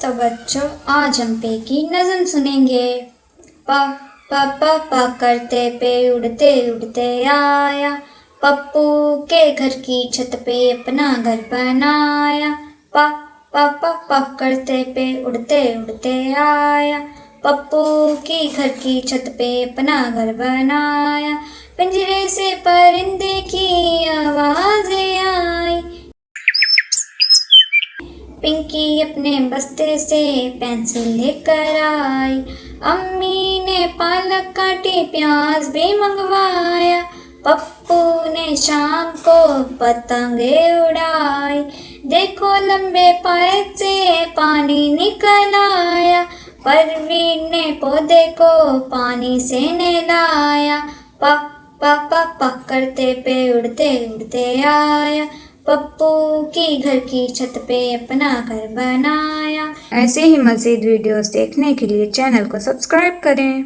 तो बच्चों आज हम पे की नज़म सुनेंगे। पा पा पा पा करते पे उड़ते उड़ते आया, पप्पू के घर की छत पे अपना घर बनाया। पा पा पा पा करते पे उड़ते उड़ते आया, पप्पू की घर की छत पे अपना घर बनाया। पिंजरे से परिंदे की आवाज़ें आई, पिंकी अपने बस्ते से पेंसिल लेकर आई। अम्मी ने पालक काटी, प्याज भी मंगवाया, पप्पू ने शाम को पतंगे उड़ाई। देखो लंबे पाइप से पानी निकल आया, परवीन ने पौधे को पानी से नहलाया। पा पा पा पा करते पे उड़ते उड़ते आया, पप्पू की घर की छत पे अपना घर बनाया। ऐसे ही मज़ीद वीडियोस देखने के लिए चैनल को सब्सक्राइब करें।